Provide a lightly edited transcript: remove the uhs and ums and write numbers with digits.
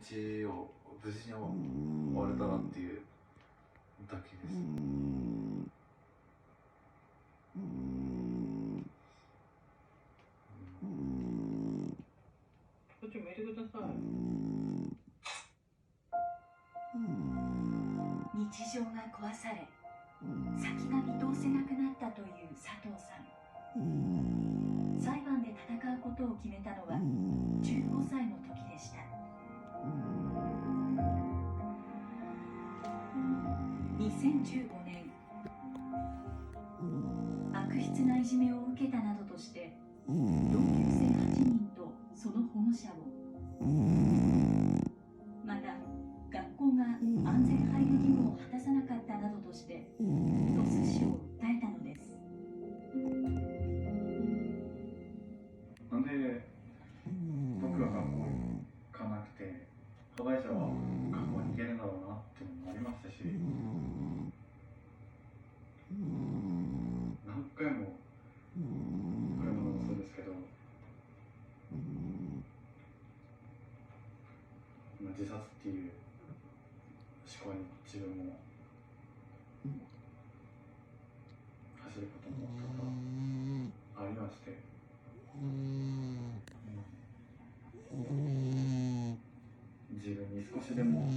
日を無事に終われたらっていうだけです。こっち向いてください。日常が壊され、先が見通せなくなったという佐藤さん。裁判で戦うことを決めたのは15歳の時でした。2015年、悪質ないじめを受けたなどとして同級生8人とその保護者を、また学校が安全配慮義務を果たさなかったなどとして鳥栖市を訴えたのです。なんで僕が学校に行かなくて加害者は学校に行けるんだろうなっていうのもありましたし、何回もこれもそうですけど、自殺っていう思考に自分も走ることも多々ありまして、自分に少しでも